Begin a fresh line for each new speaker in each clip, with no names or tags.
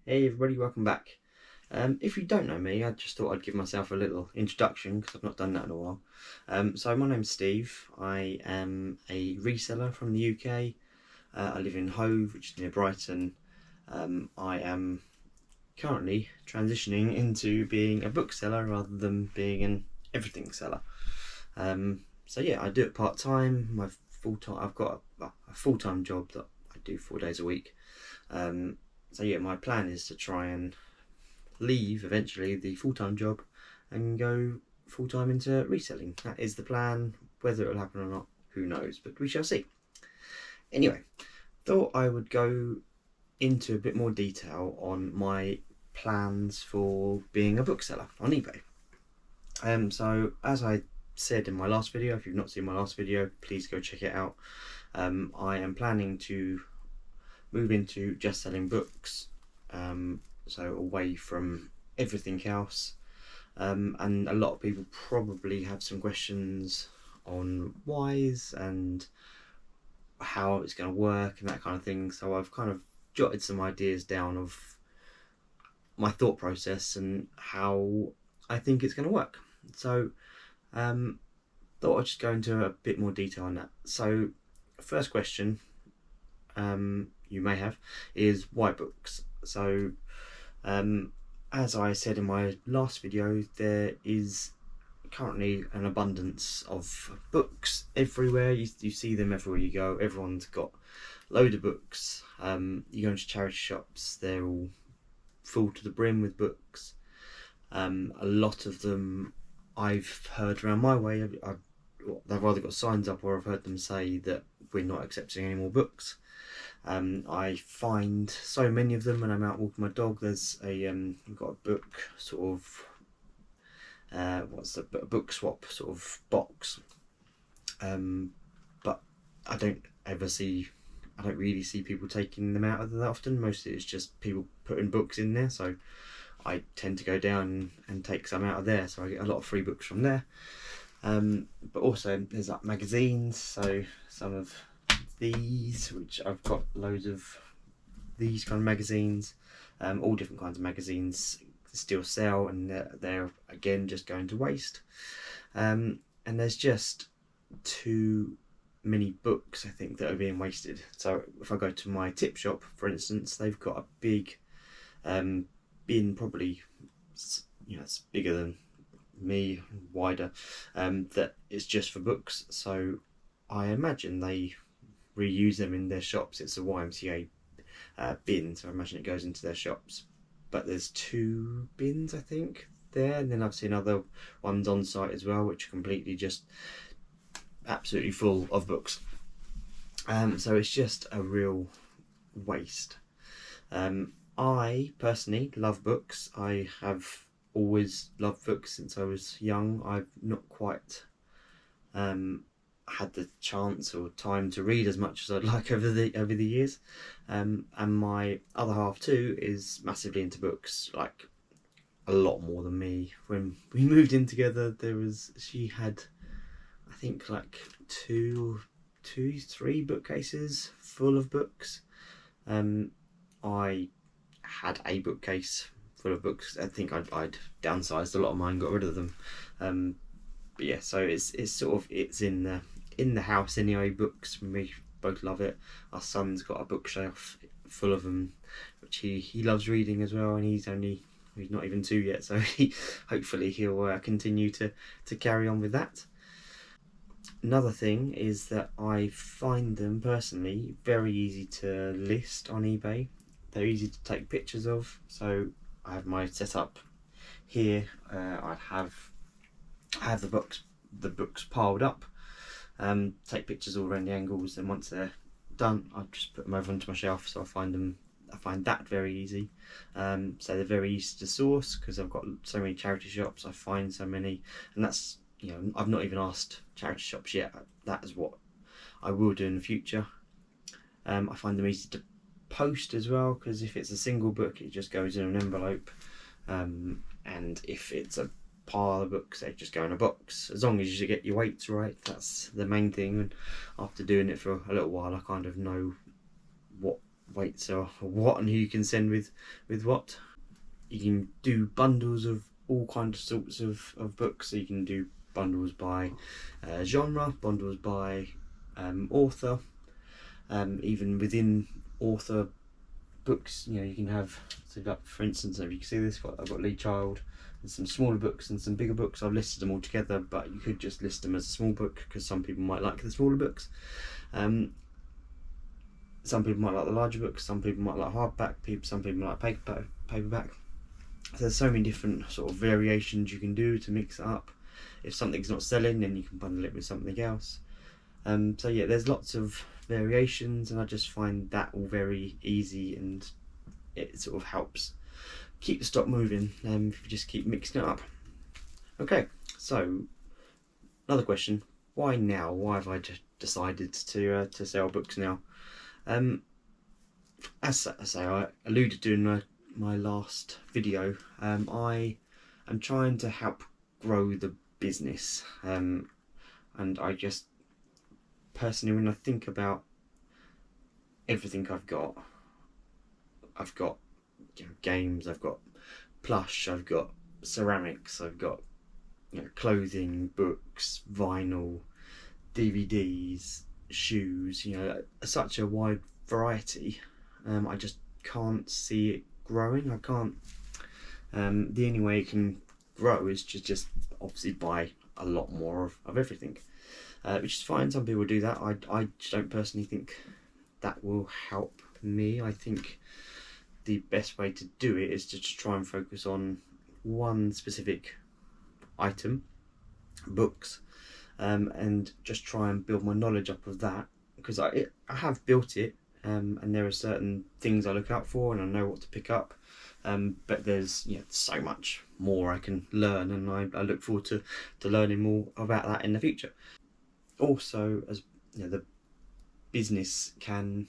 Hey everybody, welcome back. If you don't know me, I just thought I'd give myself a little introduction because I've not done that in a while. So my name's Steve. I am a reseller from the UK. I live in Hove, which is near Brighton. I am currently transitioning into being a bookseller rather than being an everything seller. So yeah, I do it part-time. I've got a full-time job that I do 4 days a week. So yeah, my plan is to try and leave eventually the full-time job and go full-time into reselling. That is the plan. Whether it will happen or not, who knows, but we shall see. Anyway, thought I would go into a bit more detail on my plans for being a bookseller on eBay. So as I said in my last video, if you've not seen my last video, please go check it out. I am planning to move into just selling books, so away from everything else. And a lot of people probably have some questions on whys and how it's going to work and that kind of thing. So I've kind of jotted some ideas down of my thought process and how I think it's going to work. So thought I'd just go into a bit more detail on that. So first question you may have is why books? So as I said in my last video, there is currently an abundance of books everywhere. You see them everywhere you go. Everyone's got a load of books. You go into charity shops, they're all full to the brim with books. A lot of them I've heard around my way, they've either got signs up or I've heard them say that we're not accepting any more books. I find so many of them when I'm out walking my dog. There's we've got a book sort of a book swap sort of box, but I don't really see people taking them out that often. Mostly it's just people putting books in there, so I tend to go down and take some out of there, so I get a lot of free books from there. But also there's like magazines, so some of these, which I've got loads of these kind of magazines, all different kinds of magazines still sell, and they're again just going to waste. And there's just too many books, I think, that are being wasted. So if I go to my tip shop, for instance, they've got a big bin, probably, you know, it's bigger than me, wider, that is just for books. So I imagine they reuse them in their shops. It's a YMCA bin, so I imagine it goes into their shops. But there's 2 bins, I think, there, and then I've seen other ones on site as well, which are completely just absolutely full of books. So it's just a real waste. I personally love books. I have always loved books since I was young. I've not quite had the chance or time to read as much as I'd like over the years, and my other half too is massively into books, like a lot more than me. When we moved in together, she had, I think, like two, 3 bookcases full of books. I had a bookcase full of books. I think I'd downsized a lot of mine, got rid of them. But yeah, so it's in the house anyway. Books, we both love it. Our son's got a bookshelf full of them, which he loves reading as well, and he's not even 2 yet, so hopefully he'll continue to carry on with that. Another thing is that I find them personally very easy to list on eBay. They're easy to take pictures of. So I have my setup here. I have the books piled up. Take pictures all around the angles, and once they're done, I just put them over onto my shelf. So I find that very easy. So they're very easy to source because I've got so many charity shops. I find so many, and that's, you know, I've not even asked charity shops yet. That is what I will do in the future. I find them easy to post as well, because if it's a single book, it just goes in an envelope, and if it's a pile of books, they just go in a box. As long as you get your weights right, that's the main thing. And after doing it for a little while, I kind of know what weights are what and who you can send with what. You can do bundles of all kinds of sorts of books. So you can do bundles by genre, bundles by author, even within author books. You can have, so like, for instance, if you can see this, I've got Lee Child and some smaller books and some bigger books. I've listed them all together, but you could just list them as a small book because some people might like the smaller books. Some people might like the larger books, some people might like hardback, some people like paperback. So there's so many different sort of variations you can do to mix it up. If something's not selling, then you can bundle it with something else. So yeah, there's lots of variations, and I just find that all very easy, and it sort of helps keep the stock moving if you just keep mixing it up. Okay, so another question: why now? Why have I just decided to sell books now? As I say, I alluded to in my last video, I am trying to help grow the business, and I just personally, when I think about everything I've got games, I've got plush, I've got ceramics, I've got clothing, books, vinyl, DVDs, shoes, such a wide variety. I just can't see it growing. I can't. The only way it can grow is just obviously buy a lot more of everything, which is fine. Some people do that. I don't personally think that will help me. I think the best way to do it is to just try and focus on one specific item, books, and just try and build my knowledge up of that, because I have built it, and there are certain things I look out for and I know what to pick up, but there's so much more I can learn, and I look forward to learning more about that in the future. Also, as the business can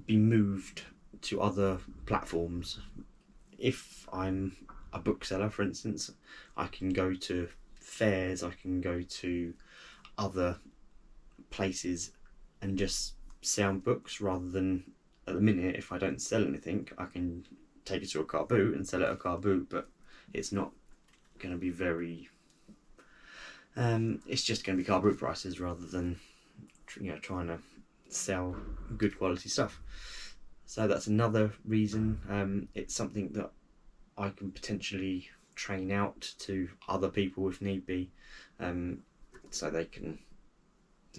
be moved to other platforms. If I'm a bookseller, for instance, I can go to fairs, I can go to other places and just sell books, rather than, at the minute, if I don't sell anything, I can take it to a car boot and sell it at a car boot, but it's not going to be very it's just going to be car boot prices rather than trying to sell good quality stuff. So that's another reason. It's something that I can potentially train out to other people if need be, so they can,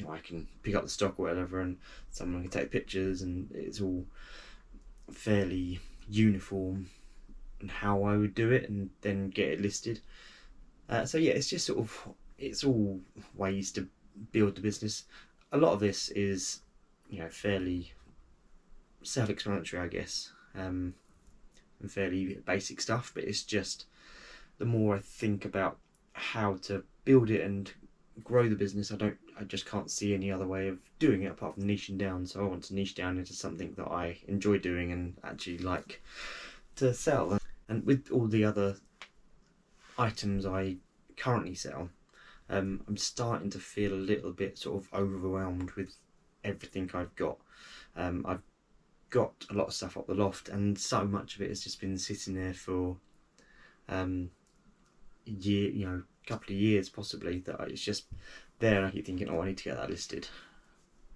I can pick up the stock or whatever, and someone can take pictures, and it's all fairly uniform and how I would do it, and then get it listed. So yeah, it's just it's all ways to build the business. A lot of this is fairly self-explanatory, I guess, and fairly basic stuff, but it's just the more I think about how to build it and grow the business, I just can't see any other way of doing it apart from niching down. So I want to niche down into something that I enjoy doing and actually like to sell. And with all the other items I currently sell, I'm starting to feel a little bit sort of overwhelmed with everything I've got. I've got a lot of stuff up the loft, and so much of it has just been sitting there for couple of years possibly, that it's just there, and I keep thinking, oh, I need to get that listed,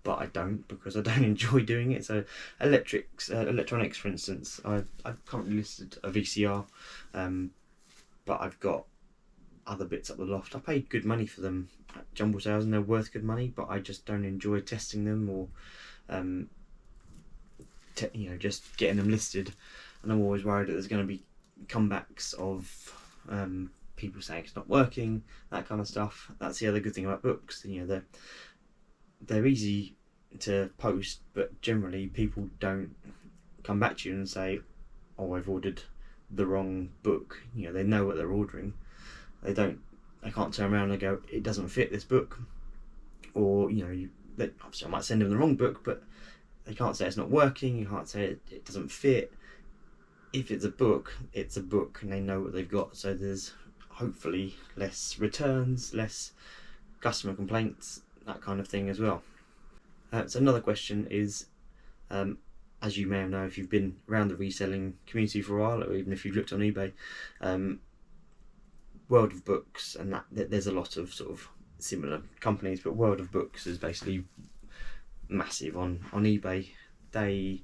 but I don't, because I don't enjoy doing it. So electronics, for instance, I've currently listed a VCR, but I've got other bits up the loft. I paid good money for them at jumble sales, and they're worth good money, but I just don't enjoy testing them or just getting them listed, and I'm always worried that there's going to be comebacks of people saying it's not working, that kind of stuff. That's the other good thing about books. They're easy to post, but generally people don't come back to you and say, oh, I've ordered the wrong book. They know what they're ordering. They can't turn around and go, it doesn't fit this book, or obviously I might send them the wrong book, but they can't say it's not working. You can't say it doesn't fit. If it's a book, it's a book, and they know what they've got. So there's hopefully less returns, less customer complaints, that kind of thing as well. So another question is, As you may know if you've been around the reselling community for a while, or even if you've looked on eBay, World of Books and that there's a lot of sort of similar companies, but World of Books is basically massive on eBay. They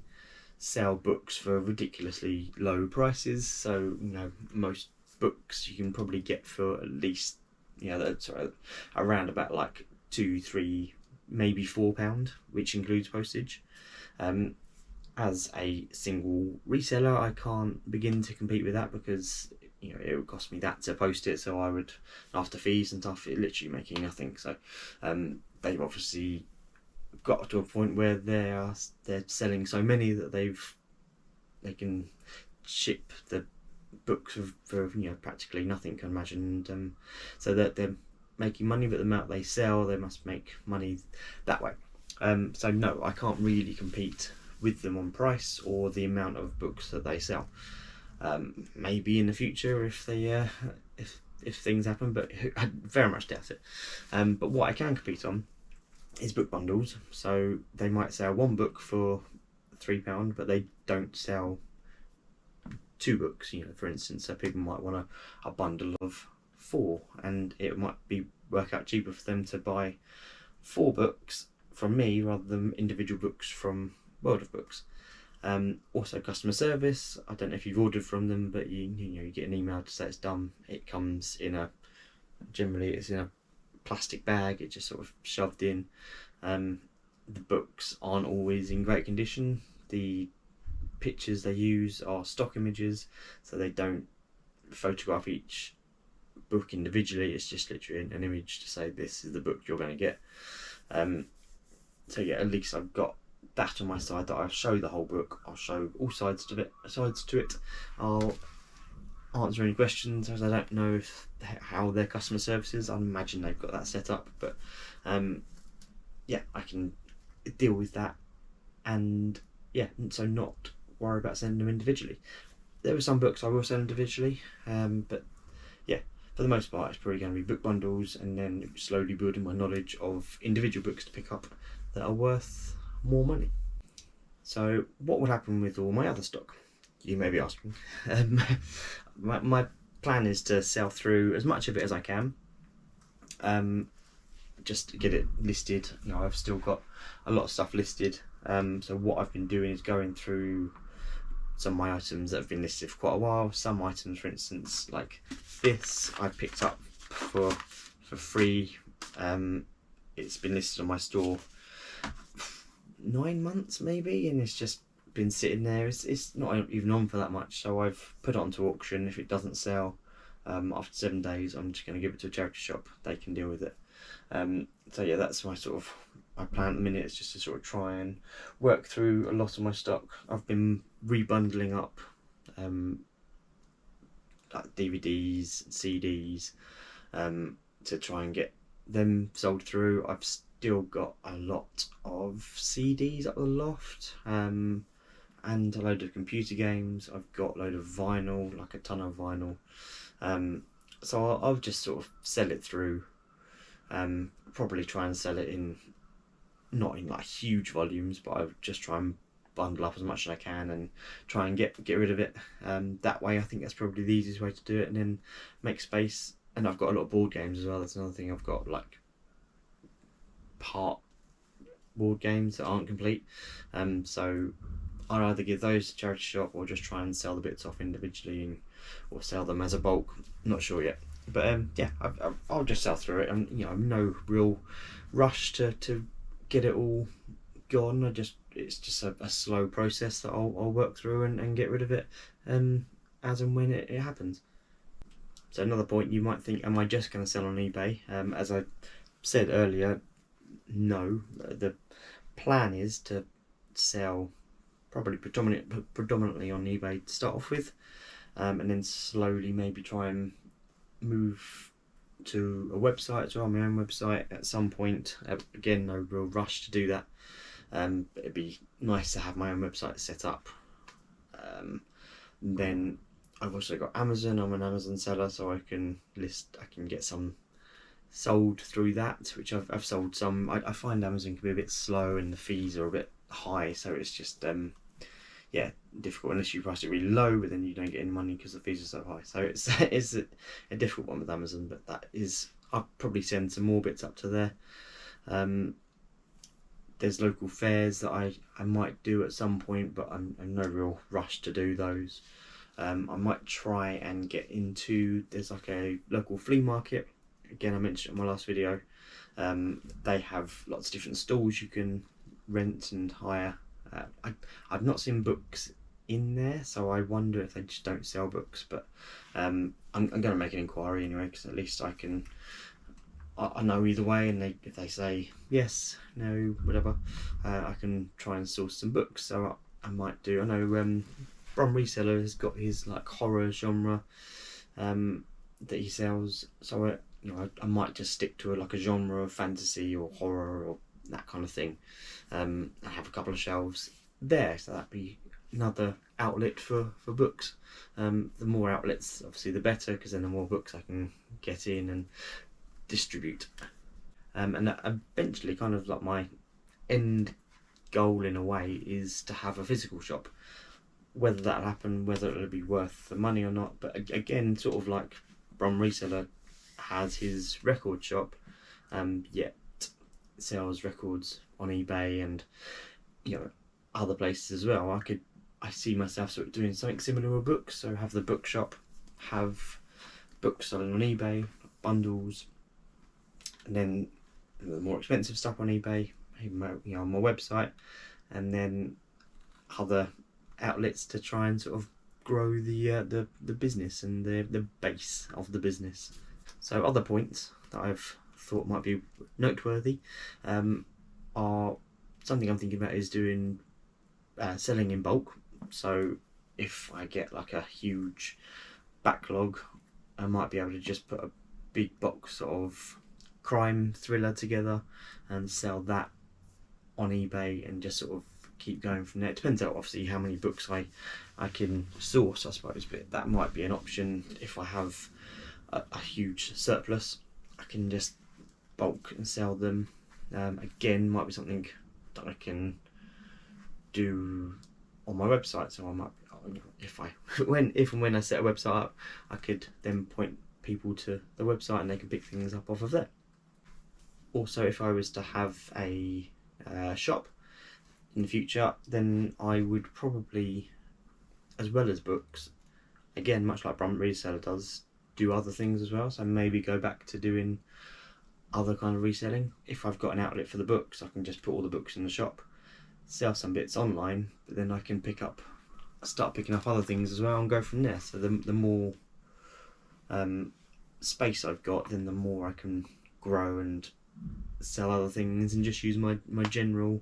sell books for ridiculously low prices, so most books you can probably get for at least around about like £2, £3, maybe £4, which includes postage. As a single reseller, I can't begin to compete with that because it would cost me that to post it, so I would, after fees and stuff, it literally making nothing. So they've obviously got to a point where they're selling so many that they can ship the books for practically nothing, can imagine, and so that they're making money, but the amount they sell, they must make money that way. So no, I can't really compete with them on price or the amount of books that they sell. Maybe in the future if they if things happen, but I very much doubt it. But what I can compete on is book bundles. So they might sell one book for £3, but they don't sell two books, for instance. So people might want a bundle of 4, and it might work out cheaper for them to buy 4 books from me rather than individual books from World of Books. Also customer service, I don't know if you've ordered from them, but you get an email to say it's done. It comes generally it's in a plastic bag, it's just sort of shoved in. The books aren't always in great condition. The pictures they use are stock images, so they don't photograph each book individually. It's just literally an image to say this is the book you're going to get. So yeah, at least I've got that on my side, that I'll show the whole book, I'll show all sides to it, I'll answer any questions, as I don't know how their customer service is. I imagine they've got that set up, but yeah, I can deal with that, and yeah, so not worry about sending them individually. There are some books I will send individually, but yeah, for the most part it's probably going to be book bundles, and then slowly building my knowledge of individual books to pick up that are worth more money. So what would happen with all my other stock, you may be asking? My plan is to sell through as much of it as I can, just to get it listed. I've still got a lot of stuff listed, so what I've been doing is going through some of my items that have been listed for quite a while. Some items, for instance, like this, I picked up for free. It's been listed on my store 9 months maybe, and it's just been sitting there. It's not even on for that much, so I've put it onto auction. If it doesn't sell after 7 days, I'm just going to give it to a charity shop. They can deal with it. So yeah, that's my plan at the minute, is just to sort of try and work through a lot of my stock. I've been rebundling up like DVDs, CDs, to try and get them sold through. I've still got a lot of CDs up the loft, and a load of computer games. I've got a load of vinyl, like a ton of vinyl. So I'll just sort of sell it through. Probably try and sell it not in like huge volumes, but I'll just try and bundle up as much as I can and try and get rid of it. That way I think that's probably the easiest way to do it, and then make space. And I've got a lot of board games as well. That's another thing. I've got like part board games that aren't complete, so I'll either give those to charity shop or just try and sell the bits off individually, or sell them as a bulk. Not sure yet, but yeah, I'll just sell through it. And I'm no real rush to get it all gone. It's just a slow process that I'll work through and get rid of it as and when it happens. So another point, you might think, am I just going to sell on eBay? As I said earlier, no. The plan is to sell probably predominantly on eBay to start off with, and then slowly maybe try and move to a website, to my own website at some point. Again, no real rush to do that. It'd be nice to have my own website set up. Then I've also got Amazon. I'm an Amazon seller, so I can get some sold through that, which I've sold some. I find Amazon can be a bit slow, and the fees are a bit high, so it's just yeah, difficult unless you price it really low, but then you don't get any money because the fees are so high. So it's a difficult one with Amazon, but that is, I'll probably send some more bits up to there. There's local fairs that I might do at some point, but I'm no real rush to do those. I might try and get into, there's like a local flea market, again I mentioned in my last video. They have lots of different stalls you can rent and hire. I've not seen books in there, so I wonder if they just don't sell books, but I'm going to make an inquiry anyway, because at least I know either way, and if they say yes, no, whatever, I can try and source some books. So I might do. I know Brom Reseller has got his like horror genre that he sells, so I might just stick to like a genre of fantasy or horror or that kind of thing. I have a couple of shelves there, so that'd be another outlet for books. The more outlets, obviously, the better, because then the more books I can get in and distribute. And eventually, kind of like my end goal in a way is to have a physical shop. Whether that'll happen, whether it'll be worth the money or not, but again, sort of like Brom Reseller has his record shop, yet sells records on eBay and other places as well. I see myself sort of doing something similar with books, so have the bookshop, have books selling on eBay, bundles, and then the more expensive stuff on eBay, on my website, and then other outlets to try and sort of grow the business and the base of the business. So other points that I've thought might be noteworthy are something I'm thinking about is doing selling in bulk. So if I get like a huge backlog, I might be able to just put a big box of crime thriller together and sell that on eBay and just sort of keep going from there. It depends on obviously how many books I can source, I suppose, but that might be an option. If I have a huge surplus, I can just bulk and sell them. Again, might be something that I can do on my website. So I might, if and when I set a website up, I could then point people to the website and they can pick things up off of there. Also, if I was to have a shop in the future, then I would probably, as well as books, again much like Brom Reseller does, do other things as well. So maybe go back to doing other kind of reselling. If I've got an outlet for the books, I can just put all the books in the shop, sell some bits online, but then I can start picking up other things as well and go from there. So the more space I've got, then the more I can grow and sell other things and just use my general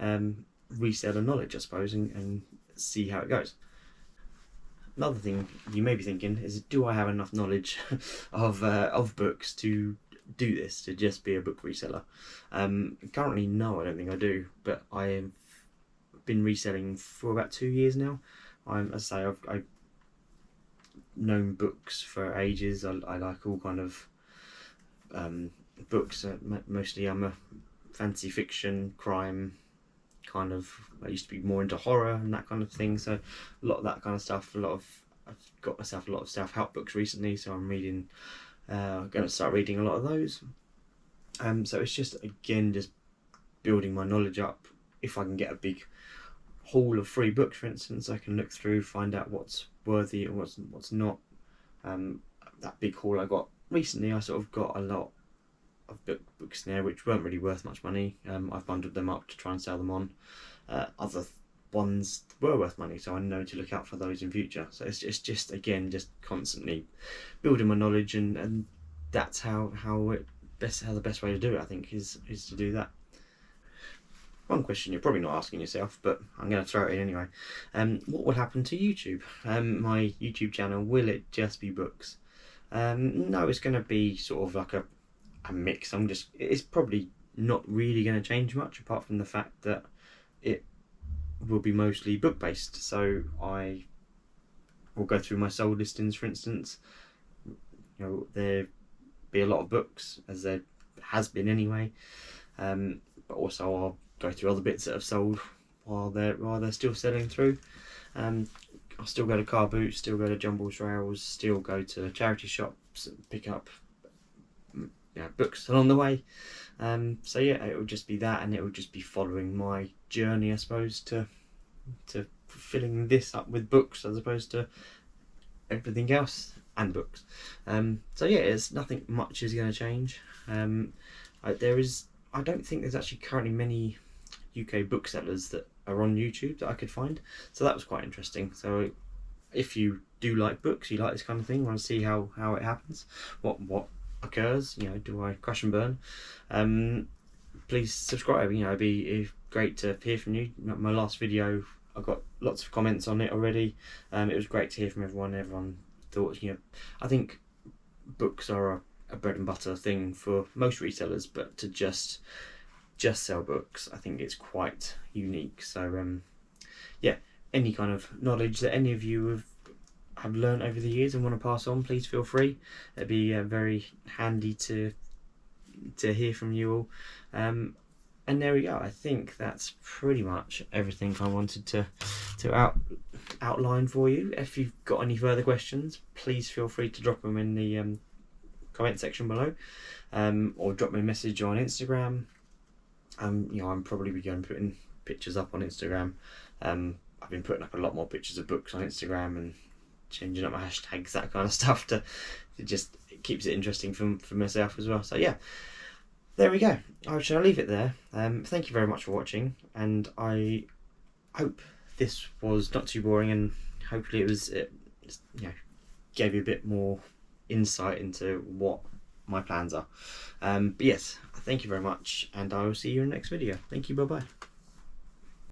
reseller knowledge, I suppose, and see how it goes. Another thing you may be thinking is, do I have enough knowledge of books to do this, to just be a book reseller? Currently, no, I don't think I do, but I've been reselling for about 2 years now. As I say, I've known books for ages. I like all kind of books. Mostly I'm a fantasy fiction, crime kind of. I used to be more into horror and that kind of thing, so a lot of that kind of stuff. I've got myself a lot of self-help books recently, so I'm reading, going to start reading a lot of those. So it's just, again, just building my knowledge up. If I can get a big haul of free books, for instance, I can look through, find out what's worthy and what's not. That big haul I got recently, I sort of got a lot of books there which weren't really worth much money. I've bundled them up to try and sell them on. Other ones were worth money, so I know to look out for those in future. So it's just again, just constantly building my knowledge, and that's how the best way to do it, I think, is to do that. One question you're probably not asking yourself, but I'm going to throw it in anyway. What will happen to YouTube? My YouTube channel, will it just be books? No, it's going to be sort of like a mix. It's probably not really going to change much, apart from the fact that it will be mostly book based. So I will go through my sold listings, for instance. There be a lot of books, as there has been anyway, but also I'll go through other bits that have sold while they're still selling through. I still go to car boots, still go to Jumbles Rails, still go to charity shops and pick up books along the way. So yeah, it would just be that, and it would just be following my journey, I suppose, to filling this up with books as opposed to everything else and books. So yeah, it's nothing much is going to change. I don't think there's actually currently many UK booksellers that are on YouTube that I could find, so that was quite interesting. So if you do like books, you like this kind of thing, want to see how it happens, what occurs, do I crash and burn, please subscribe. It'd be great to hear from you. My last video, I got lots of comments on it already. It was great to hear from everyone thought, I think books are a bread and butter thing for most resellers, but to just sell books, I think it's quite unique. So yeah, any kind of knowledge that any of you have learned over the years and want to pass on, please feel free. It'd be very handy to hear from you all. And there we go. I think that's pretty much everything I wanted to outline for you. If you've got any further questions, please feel free to drop them in the comment section below, or drop me a message on Instagram. I'm probably going to be putting pictures up on Instagram. I've been putting up a lot more pictures of books on Instagram and changing up my hashtags, that kind of stuff, to just, it keeps it interesting for myself as well. So yeah, there we go. I shall leave it there. Thank you very much for watching, and I hope this was not too boring, and hopefully it gave you a bit more insight into what my plans are. But yes, thank you very much, and I will see you in the next video. Thank you, bye bye.